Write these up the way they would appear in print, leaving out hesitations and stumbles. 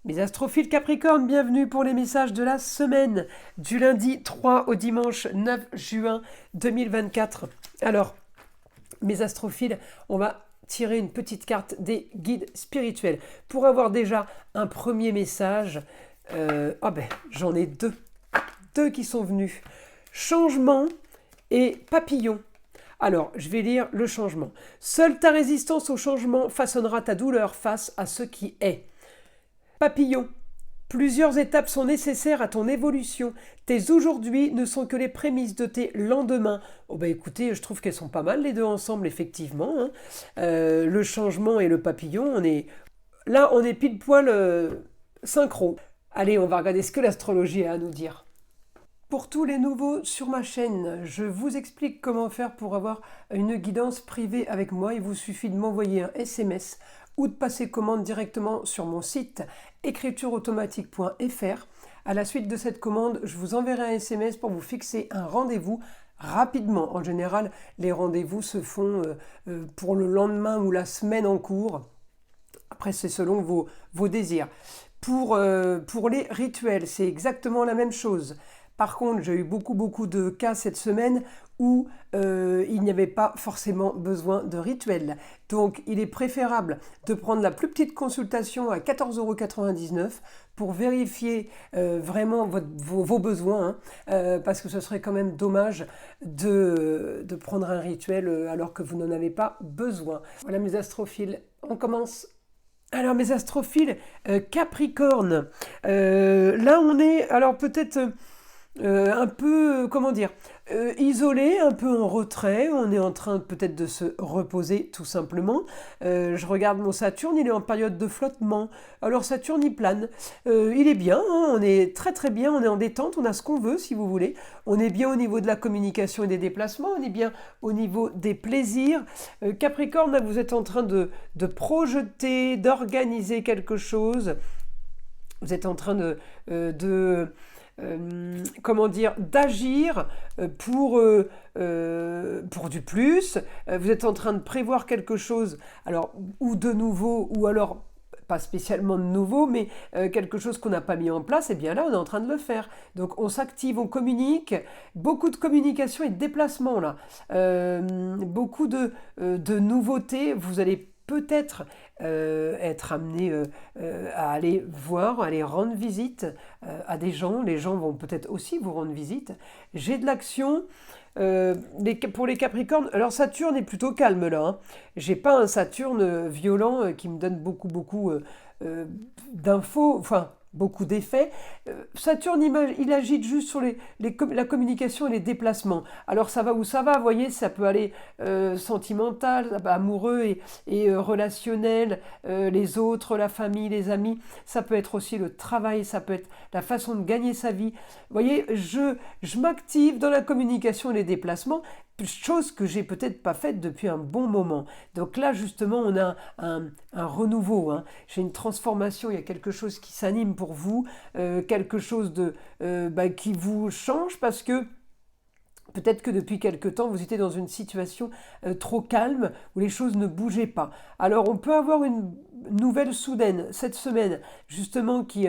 Mes astrophiles Capricorne, bienvenue pour les messages de la semaine du lundi 3 au dimanche 9 juin 2024. Alors, mes astrophiles, on va tirer une petite carte des guides spirituels pour avoir déjà un premier message. J'en ai deux qui sont venus. Changement et papillon. Alors, je vais lire le changement. Seule ta résistance au changement façonnera ta douleur face à ce qui est. Papillon. Plusieurs étapes sont nécessaires à ton évolution. Tes aujourd'hui ne sont que les prémices de tes lendemains. Écoutez, je trouve qu'elles sont pas mal les deux ensemble, effectivement. Le changement et le papillon, on est pile poil synchro. Allez, on va regarder ce que l'astrologie a à nous dire. Pour tous les nouveaux sur ma chaîne, je vous explique comment faire pour avoir une guidance privée avec moi. Il vous suffit de m'envoyer un SMS ou de passer commande directement sur mon site écritureautomatique.fr. À la suite de cette commande, je vous enverrai un SMS pour vous fixer un rendez-vous rapidement. En général, les rendez-vous se font pour le lendemain ou la semaine en cours. Après, c'est selon vos désirs. Pour les rituels, c'est exactement la même chose. Par contre, j'ai eu beaucoup de cas cette semaine où il n'y avait pas forcément besoin de rituel. Donc, il est préférable de prendre la plus petite consultation à 14,99 € pour vérifier vraiment vos besoins, parce que ce serait quand même dommage de prendre un rituel alors que vous n'en avez pas besoin. Voilà mes astrophiles, on commence. Alors mes astrophiles Capricorne, là on est alors peut-être un peu, isolé, un peu en retrait. On est en train peut-être de se reposer tout simplement. Je regarde mon Saturne, il est en période de flottement. Alors Saturne, il plane. Il est bien, on est très bien, on est en détente, on a ce qu'on veut si vous voulez. On est bien au niveau de la communication et des déplacements, on est bien au niveau des plaisirs. Capricorne, là, vous êtes en train de projeter, d'organiser quelque chose. Vous êtes en train d'agir pour du plus. Vous êtes en train de prévoir quelque chose, alors ou de nouveau, ou alors pas spécialement de nouveau, mais quelque chose qu'on n'a pas mis en place, et bien là on est en train de le faire. Donc on s'active, on communique, beaucoup de communication et de déplacement là, beaucoup de nouveautés. Vous allez peut-être être amené à aller voir, à aller rendre visite à des gens. Les gens vont peut-être aussi vous rendre visite. J'ai de l'action pour les Capricornes. Alors Saturne est plutôt calme là. J'ai pas un Saturne violent qui me donne beaucoup d'infos, enfin beaucoup d'effets. Saturne, il agite juste sur la communication et les déplacements. Alors ça va où ça va, vous voyez, ça peut aller sentimental, amoureux et relationnel, les autres, la famille, les amis. Ça peut être aussi le travail, ça peut être la façon de gagner sa vie. Vous voyez, je m'active dans la communication et les déplacements, chose que j'ai peut-être pas faite depuis un bon moment. Donc là, justement, on a un renouveau. J'ai une transformation, il y a quelque chose qui s'anime pour vous, quelque chose qui vous change parce que peut-être que depuis quelque temps, vous étiez dans une situation trop calme où les choses ne bougeaient pas. Alors, on peut avoir une nouvelle soudaine cette semaine, justement, qui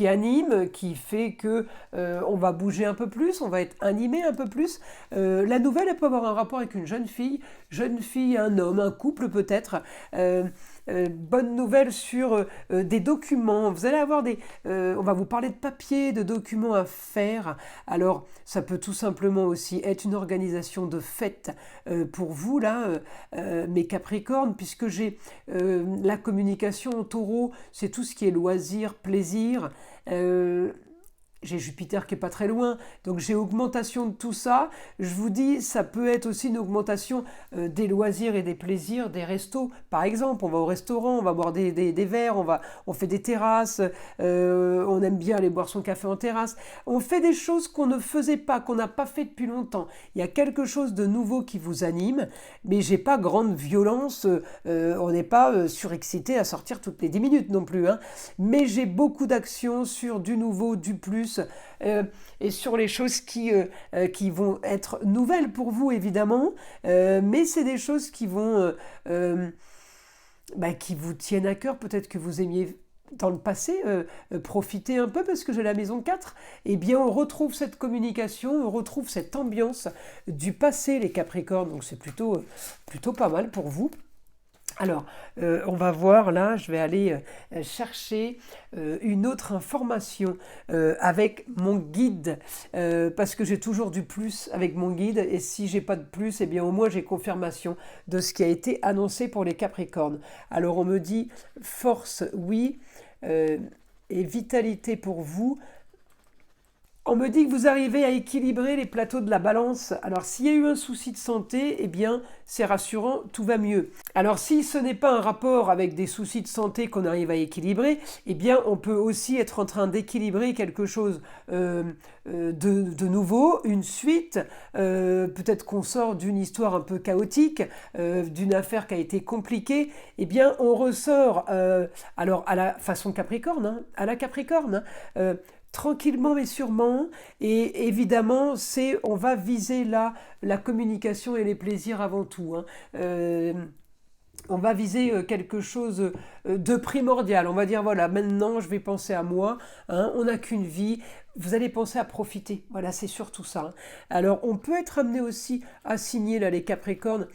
anime, qui fait que on va bouger un peu plus, on va être animé un peu plus. La nouvelle, elle peut avoir un rapport avec une jeune fille, un homme, un couple peut-être. Bonne nouvelle sur des documents. Vous allez avoir on va vous parler de papier, de documents à faire. Alors, ça peut tout simplement aussi être une organisation de fête pour vous, là, mes Capricornes, puisque j'ai la communication en taureau, c'est tout ce qui est loisir, plaisir. J'ai Jupiter qui est pas très loin, donc j'ai augmentation de tout ça. Je vous dis, ça peut être aussi une augmentation des loisirs et des plaisirs, des restos. Par exemple, on va au restaurant, on va boire des verres, on fait des terrasses, on aime bien aller boire son café en terrasse. On fait des choses qu'on ne faisait pas, qu'on n'a pas fait depuis longtemps. Il y a quelque chose de nouveau qui vous anime, mais j'ai pas grande violence, on n'est pas surexcité à sortir toutes les 10 minutes non plus. Mais j'ai beaucoup d'actions sur du nouveau, du plus, et sur les choses qui vont être nouvelles pour vous évidemment, mais c'est des choses qui vont qui vous tiennent à cœur. Peut-être que vous aimiez dans le passé, profitez un peu parce que j'ai la maison 4, eh bien on retrouve cette communication, on retrouve cette ambiance du passé, les Capricornes, donc c'est plutôt pas mal pour vous. Alors, on va voir là, je vais aller chercher une autre information avec mon guide, parce que j'ai toujours du plus avec mon guide, et si j'ai pas de plus, eh bien au moins j'ai confirmation de ce qui a été annoncé pour les Capricornes. Alors on me dit force, oui, et vitalité pour vous. On me dit que vous arrivez à équilibrer les plateaux de la balance. Alors s'il y a eu un souci de santé, eh bien c'est rassurant, tout va mieux. Alors si ce n'est pas un rapport avec des soucis de santé qu'on arrive à équilibrer, eh bien on peut aussi être en train d'équilibrer quelque chose de nouveau, une suite. Peut-être qu'on sort d'une histoire un peu chaotique, d'une affaire qui a été compliquée. Eh bien on ressort, alors à la façon Capricorne, hein, à la Capricorne, tranquillement mais sûrement, et évidemment on va viser là la communication et les plaisirs avant tout, hein. On va viser quelque chose de primordial. On va dire, voilà, maintenant je vais penser à moi, hein, on n'a qu'une vie, vous allez penser à profiter. Voilà, c'est surtout ça, hein. Alors, on peut être amené aussi à signer, là, les Capricornes,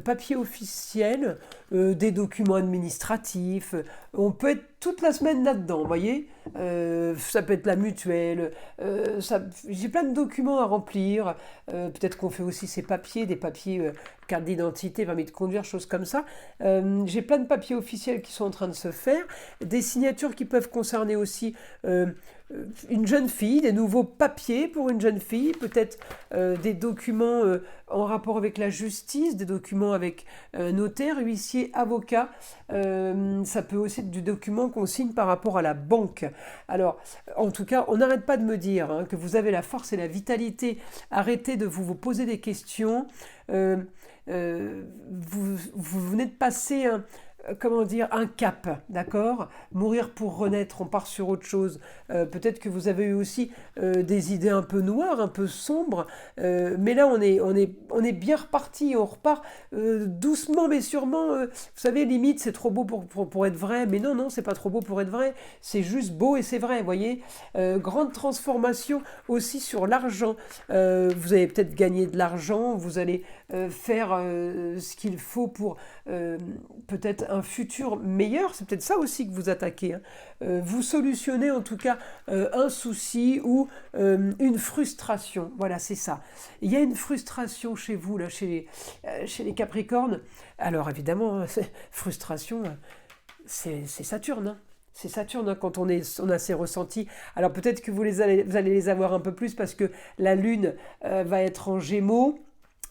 papier officiel, des documents administratifs. On peut être toute la semaine là-dedans, vous voyez. Ça peut être la mutuelle. J'ai plein de documents à remplir. Peut-être qu'on fait aussi ces papiers, des papiers carte d'identité, permis de conduire, choses comme ça. J'ai plein de papiers officiels qui sont en train de se faire. Des signatures qui peuvent concerner aussi une jeune fille, des nouveaux papiers pour une jeune fille, peut-être des documents en rapport avec la justice, des documents avec notaire, huissier, avocat. Ça peut aussi être du document qu'on signe par rapport à la banque. Alors, en tout cas, on n'arrête pas de me dire, hein, que vous avez la force et la vitalité. Arrêtez de vous poser des questions. Vous venez de passer un cap, d'accord? Mourir pour renaître, on part sur autre chose. Peut-être que vous avez eu aussi des idées un peu noires, un peu sombres, mais là on est bien reparti, on repart doucement mais sûrement. Vous savez, limite c'est trop beau pour être vrai, mais non, c'est pas trop beau pour être vrai, c'est juste beau et c'est vrai, vous voyez. Grande transformation aussi sur l'argent. Vous allez peut-être gagner de l'argent, vous allez faire ce qu'il faut pour peut-être un futur meilleur, c'est peut-être ça aussi que vous attaquez, hein. Vous solutionnez en tout cas un souci ou une frustration, voilà, c'est ça. Il y a une frustration chez vous, là, chez les Capricornes. Alors évidemment, frustration, c'est Saturne, hein. C'est Saturne, hein, quand on a ces ressentis. Alors peut-être que vous allez les avoir un peu plus parce que la Lune va être en Gémeaux.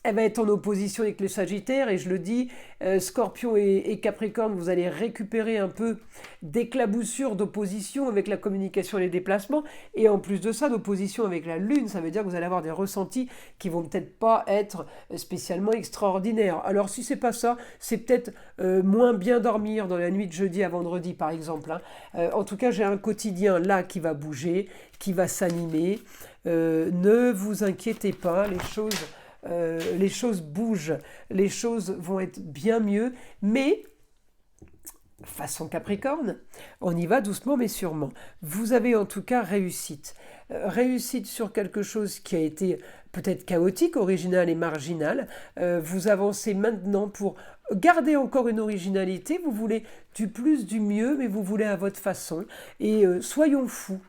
Elle va être en opposition avec le Sagittaire, et je le dis, Scorpion et Capricorne, vous allez récupérer un peu d'éclaboussures d'opposition avec la communication et les déplacements, et en plus de ça, d'opposition avec la Lune, ça veut dire que vous allez avoir des ressentis qui vont peut-être pas être spécialement extraordinaires. Alors si c'est pas ça, c'est peut-être moins bien dormir dans la nuit de jeudi à vendredi, par exemple, hein. En tout cas, j'ai un quotidien là qui va bouger, qui va s'animer. Ne vous inquiétez pas, les choses bougent, les choses vont être bien mieux, mais façon Capricorne, on y va doucement mais sûrement. Vous avez en tout cas réussite. Réussite sur quelque chose qui a été peut-être chaotique, original et marginal. Vous avancez maintenant pour garder encore une originalité, vous voulez du plus, du mieux, mais vous voulez à votre façon. Et soyons fous.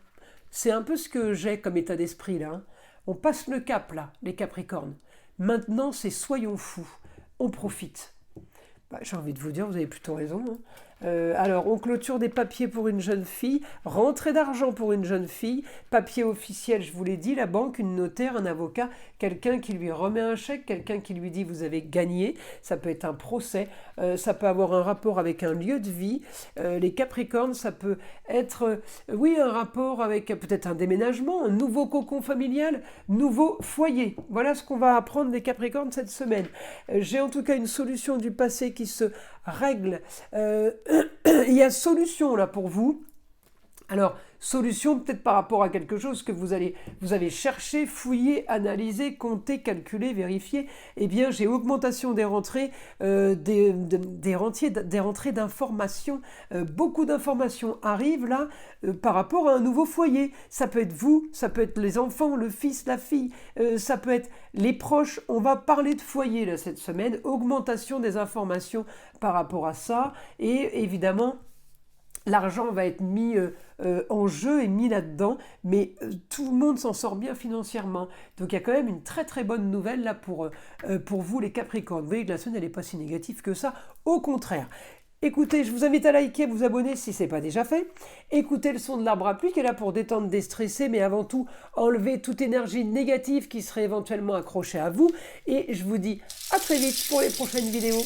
C'est un peu ce que j'ai comme état d'esprit là, hein. On passe le cap là, les Capricornes. Maintenant, c'est soyons fous, on profite. J'ai envie de vous dire, vous avez plutôt raison, hein. Alors, on clôture des papiers pour une jeune fille, rentrée d'argent pour une jeune fille, papier officiel, je vous l'ai dit, la banque, une notaire, un avocat, quelqu'un qui lui remet un chèque, quelqu'un qui lui dit vous avez gagné, ça peut être un procès, ça peut avoir un rapport avec un lieu de vie. Les Capricornes, ça peut être, oui, un rapport avec peut-être un déménagement, un nouveau cocon familial, nouveau foyer. Voilà ce qu'on va apprendre des Capricornes cette semaine. J'ai en tout cas une solution du passé qui se règle. Il y a solution là pour vous. Alors, solution peut-être par rapport à quelque chose que vous avez cherché, fouillé, analysé, compté, calculé, vérifié. Eh bien, j'ai augmentation des rentrées, des rentrées d'informations. Beaucoup d'informations arrivent là par rapport à un nouveau foyer. Ça peut être vous, ça peut être les enfants, le fils, la fille, ça peut être les proches. On va parler de foyer là, cette semaine, augmentation des informations par rapport à ça, et évidemment l'argent va être mis en jeu et mis là-dedans, mais tout le monde s'en sort bien financièrement. Donc il y a quand même une très très bonne nouvelle là pour vous les Capricornes. Vous voyez que la semaine elle n'est pas si négative que ça, au contraire. Écoutez, je vous invite à liker, à vous abonner si ce n'est pas déjà fait. Écoutez le son de l'arbre à pluie qui est là pour détendre, déstresser, mais avant tout, enlever toute énergie négative qui serait éventuellement accrochée à vous. Et je vous dis à très vite pour les prochaines vidéos.